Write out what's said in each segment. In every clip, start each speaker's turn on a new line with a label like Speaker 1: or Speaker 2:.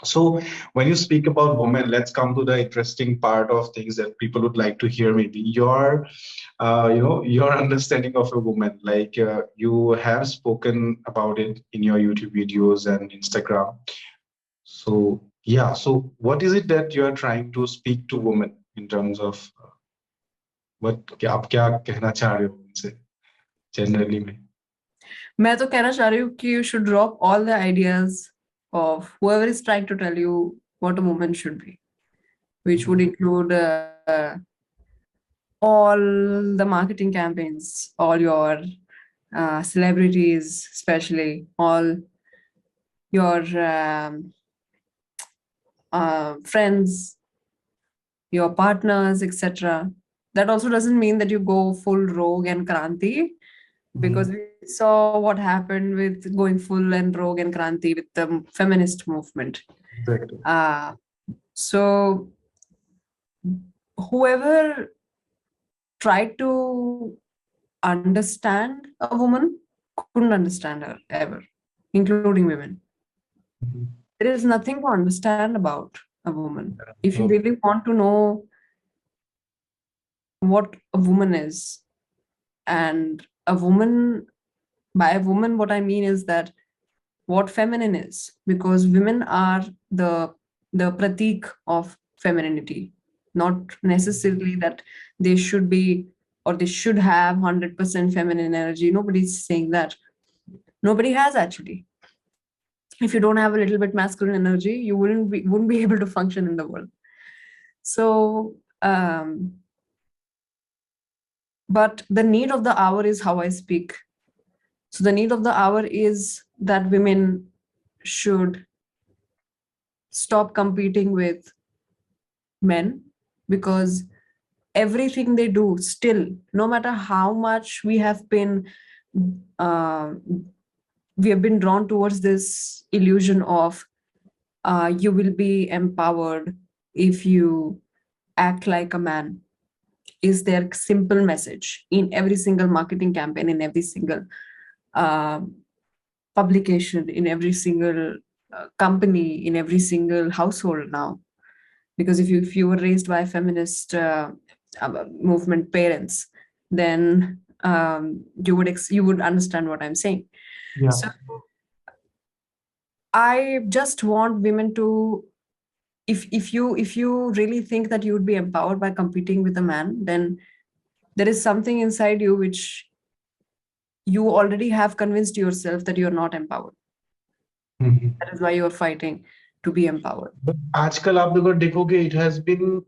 Speaker 1: So when you speak about women, let's come to the interesting part of things that people would like to hear. Maybe your understanding of a woman. Like you have spoken about it in your YouTube videos and Instagram. So yeah, so what is it that you are trying to speak to women in terms of what आप क्या कहना चाह रहे हो उनसे generally में?
Speaker 2: मैं तो कहना चाह रही हूँ कि you should drop all the ideas of whoever is trying to tell you what a woman should be, which would include all the marketing campaigns, all your celebrities, especially all your friends, your partners, etc. That also doesn't mean that you go full rogue and Kranti, because we saw what happened with going full and rogue and Kranti with the feminist movement.
Speaker 1: Exactly.
Speaker 2: So whoever tried to understand a woman couldn't understand her ever, including women. There is nothing to understand about a woman. If you really want to know what a woman is, and a woman, by a woman, what I mean is that what feminine is, because women are the pratik of femininity, not necessarily that they should be or they should have 100% feminine energy. Nobody's saying that. Nobody has actually. If you don't have a little bit masculine energy, you wouldn't be able to function in the world. So but the need of the hour is how I speak. So the need of the hour is that women should stop competing with men, because everything they do still, no matter how much we have been drawn towards this illusion of you will be empowered if you act like a man, is their simple message in every single marketing campaign, in every single publication, in every single company, in every single household now. Because if you were raised by feminist movement parents, then you would understand what I'm saying.
Speaker 1: Yeah.
Speaker 2: So I just want women to, if you really think that you would be empowered by competing with a man, then there is something inside you which you already have convinced yourself that you're not empowered. That is why you're fighting to be empowered.
Speaker 1: But आजकल आप अगर देखोगे, it has been,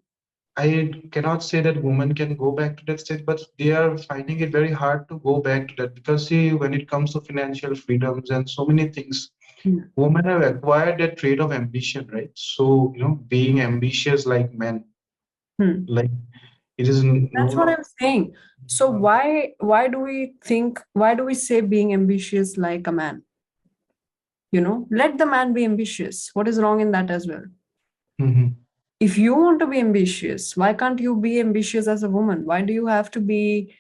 Speaker 1: I cannot say that women can go back to that stage, but they are finding it very hard to go back to that, because see, when it comes to financial freedoms and so many things, women have acquired that trait of ambition, right? So, being ambitious like men, like it is.
Speaker 2: That's what I'm saying. So why do we say being ambitious like a man? Let the man be ambitious. What is wrong in that as well? If you want to be ambitious, why can't you be ambitious as a woman? Why do you have to be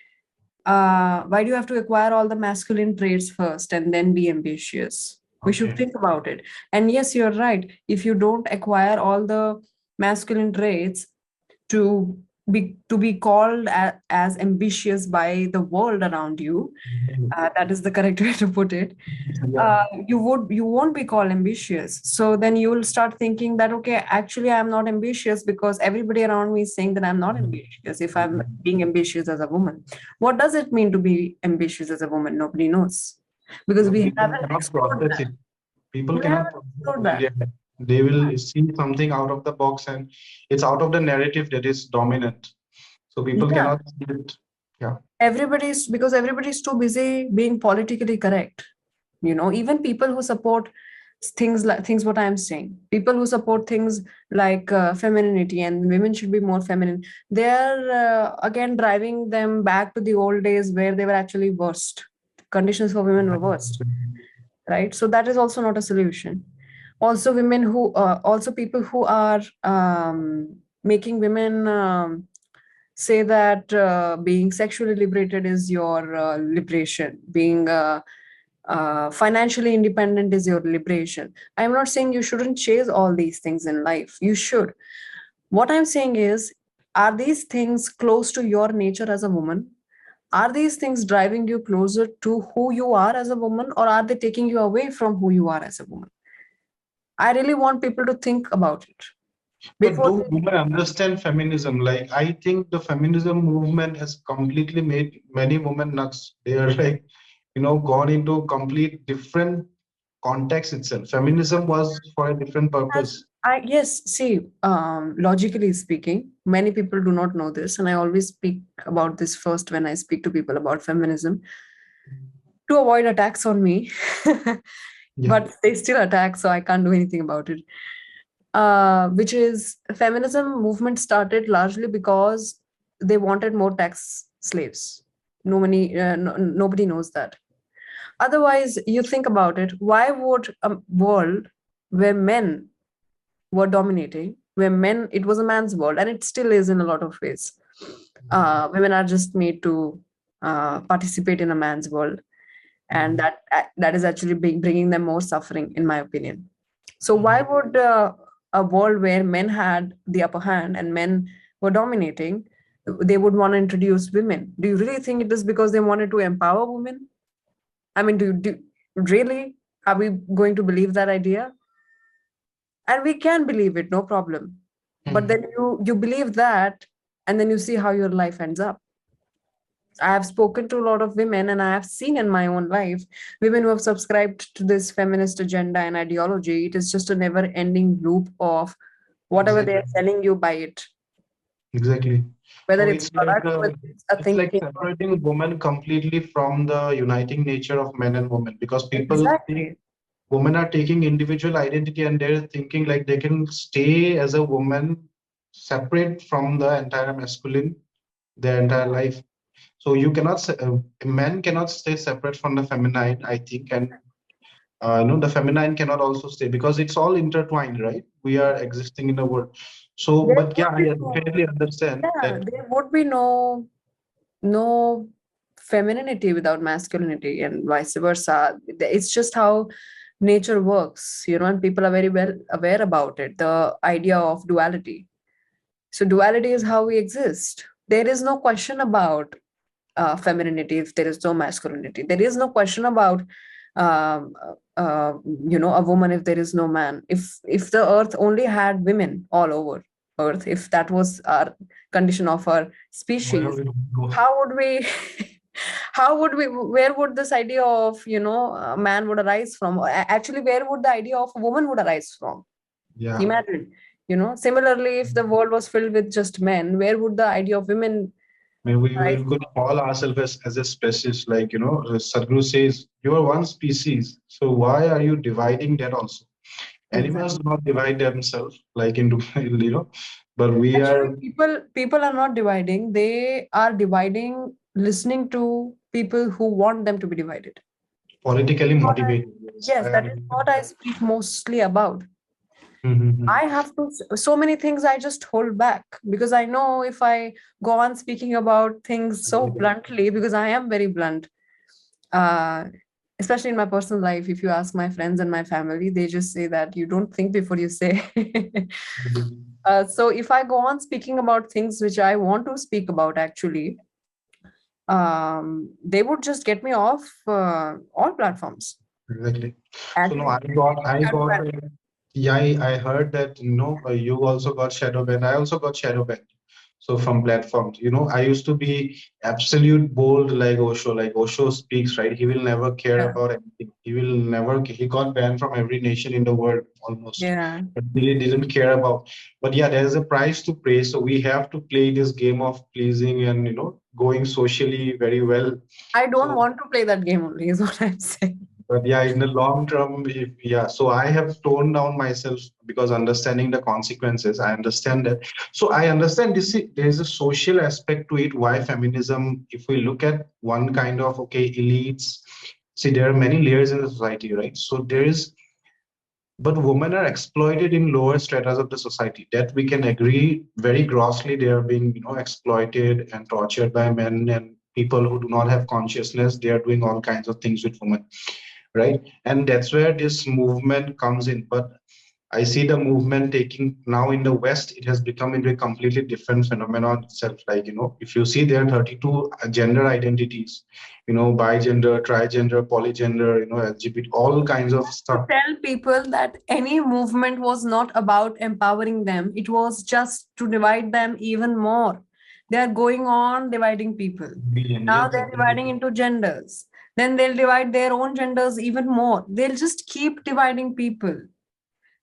Speaker 2: why do you have to acquire all the masculine traits first and then be ambitious? We should think about it. And yes, you're right. If you don't acquire all the masculine traits to be called as ambitious by the world around you, that is the correct way to put it, you won't be called ambitious. So then you will start thinking that, okay, actually I'm not ambitious because everybody around me is saying that I'm not ambitious if I'm being ambitious as a woman. What does it mean to be ambitious as a woman? Nobody knows, because we haven't explored that.
Speaker 1: People cannot process it. They will see something out of the box and it's out of the narrative that is dominant. So people cannot see it. Yeah.
Speaker 2: Because everybody's too busy being politically correct. Even people who support things what I'm saying, people who support things like femininity and women should be more feminine, they're again driving them back to the old days where they were actually worst. Conditions for women were worst, right? So that is also not a solution. Also people who are making women say that being sexually liberated is your liberation. Being Financially independent is your liberation. I'm not saying you shouldn't chase all these things in life. You should. What I'm saying is, are these things close to your nature as a woman? Are these things driving you closer to who you are as a woman, or are they taking you away from who you are as a woman? I really want people to think about it
Speaker 1: But
Speaker 2: before
Speaker 1: do
Speaker 2: they.
Speaker 1: women understand feminism? Like, I think the feminism movement has completely made many women nuts. They are like, gone into complete different context itself. Feminism was for a different purpose.
Speaker 2: Yes, see, logically speaking, many people do not know this, and I always speak about this first when I speak to people about feminism to avoid attacks on me.
Speaker 1: Yeah.
Speaker 2: But they still attack, so I can't do anything about it. Which is, feminism movement started largely because they wanted more tax slaves. Nobody knows that. Otherwise, you think about it, why would a world where men were dominating, where men, it was a man's world, and it still is in a lot of ways. Women are just made to participate in a man's world, and that is actually bringing them more suffering, in my opinion. So why would a world where men had the upper hand and men were dominating, they would want to introduce women? Do you really think it is because they wanted to empower women? I mean, do really, are we going to believe that idea? And we can believe it, no problem. But then you believe that, and then you see how your life ends up. I have spoken to a lot of women, and I have seen in my own life women who have subscribed to this feminist agenda and ideology. It is just a never ending loop of whatever they are
Speaker 1: Exactly.
Speaker 2: selling you, buy it.
Speaker 1: Exactly.
Speaker 2: Whether
Speaker 1: So
Speaker 2: it's product, whether it's a
Speaker 1: it's like
Speaker 2: thinking.
Speaker 1: separating women completely from the uniting nature of men and women, because people think
Speaker 2: Exactly.
Speaker 1: women are taking individual identity and they're thinking like they can stay as a woman separate from the entire masculine their entire life. So you cannot men cannot stay separate from the feminine, I think, and the feminine cannot also stay because it's all intertwined, right? We are existing in the world. So,
Speaker 2: There
Speaker 1: but yeah,
Speaker 2: would be
Speaker 1: I
Speaker 2: no,
Speaker 1: definitely understand
Speaker 2: yeah,
Speaker 1: that.
Speaker 2: there would be no femininity without masculinity, and vice versa. It's just how nature works, and people are very well aware about it. The idea of duality. So duality is how we exist. There is no question about femininity if there is no masculinity. There is no question about um, a woman if there is no man. If the earth only had women all over earth, if that was our condition of our
Speaker 1: Where
Speaker 2: species,
Speaker 1: we go.
Speaker 2: how would we how would we, where would this idea of a man would arise from? Actually, where would the idea of a woman would arise from?
Speaker 1: Yeah.
Speaker 2: Imagine, similarly, if the world was filled with just men, where would the idea of women
Speaker 1: Maybe we
Speaker 2: arise
Speaker 1: could
Speaker 2: from?
Speaker 1: call ourselves as a species, like, Sadhguru says, you are one species. So why are you dividing that also? Animals
Speaker 2: Exactly.
Speaker 1: do not divide themselves like into, but we
Speaker 2: Actually,
Speaker 1: are
Speaker 2: people are not dividing. They are dividing, listening to people who want them to be divided.
Speaker 1: politically
Speaker 2: What I,
Speaker 1: motivated. Yes,
Speaker 2: yes,
Speaker 1: I
Speaker 2: that is
Speaker 1: understand
Speaker 2: what I
Speaker 1: that.
Speaker 2: speak mostly about.
Speaker 1: Mm-hmm.
Speaker 2: I have to, so many things I just hold back because I know if I go on speaking about things so bluntly, because I am very blunt, uh, especially in my personal life, if you ask my friends and my family, they just say that you don't think before you say. So if I go on speaking about things which I want to speak about, actually, they would just get me off all platforms.
Speaker 1: Exactly. So no,
Speaker 2: Actually,
Speaker 1: I got, yeah, I heard that, you also got shadow banned. I also got shadow banned. So from platforms, I used to be absolute bold like Osho. Like Osho speaks, right? He will never care
Speaker 2: yeah,
Speaker 1: about anything. He will never. He got banned from every nation in the world almost.
Speaker 2: yeah.
Speaker 1: But he didn't care about. But yeah, there's a price to pay. So we have to play this game of pleasing and going socially very well.
Speaker 2: I don't
Speaker 1: So
Speaker 2: want to play that game only, is what I'm saying.
Speaker 1: but yeah, in the long term, yeah, so I have toned down myself because understanding the consequences, I understand that. So I understand this. There's a social aspect to it. Why feminism? If we look at one kind of okay elites, see there are many layers in the society, right? So there is, but women are exploited in lower stratas of the society. That we can agree very grossly. They are being exploited and tortured by men and people who do not have consciousness. They are doing all kinds of things with women. right? And that's where this movement comes in. But I see the movement taking now in the West, it has become into a completely different phenomenon itself. Like, if you see there are 32 gender identities, bigender, trigender, polygender, LGBT, all kinds of
Speaker 2: To
Speaker 1: stuff.
Speaker 2: tell people that any movement was not about empowering them, it was just to divide them even more. They are going on dividing people. Now
Speaker 1: Yes,
Speaker 2: they're dividing
Speaker 1: exactly.
Speaker 2: into genders. Then they'll divide their own genders even more. They'll just keep dividing people.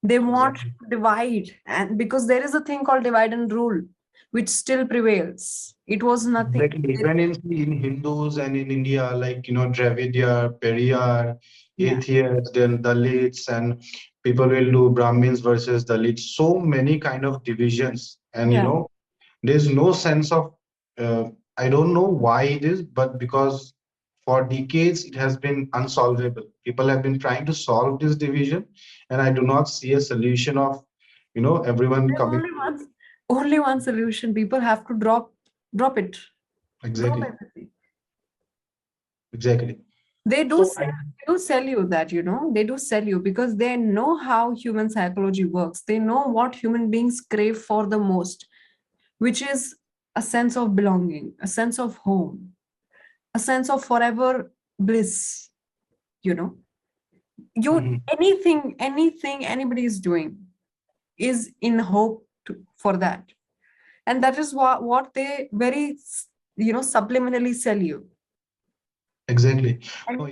Speaker 2: They want
Speaker 1: Exactly.
Speaker 2: to divide, and because there is a thing called divide and rule, which still prevails. It was nothing.
Speaker 1: Exactly. Even in Hindus and in India, like, Dravidya, Periyar,
Speaker 2: Yeah,
Speaker 1: atheists, then Dalits, and people will do Brahmins versus Dalits. So many kind of divisions. And,
Speaker 2: yeah.
Speaker 1: there's no sense of, I don't know why it is, but because for decades it has been unsolvable. People have been trying to solve this division, and I do not see a solution of, everyone
Speaker 2: There's
Speaker 1: coming.
Speaker 2: only one solution. People have to drop it. Drop
Speaker 1: Exactly.
Speaker 2: everything.
Speaker 1: Exactly.
Speaker 2: They do
Speaker 1: So
Speaker 2: sell, they do sell you that, they do sell you because they know how human psychology works. They know what human beings crave for the most, which is a sense of belonging, a sense of home, a sense of forever bliss. You know, you
Speaker 1: Mhm.
Speaker 2: anything anybody is doing is in hope for that, and that is what they very subliminally sell you.
Speaker 1: Exactly.
Speaker 2: And
Speaker 1: No,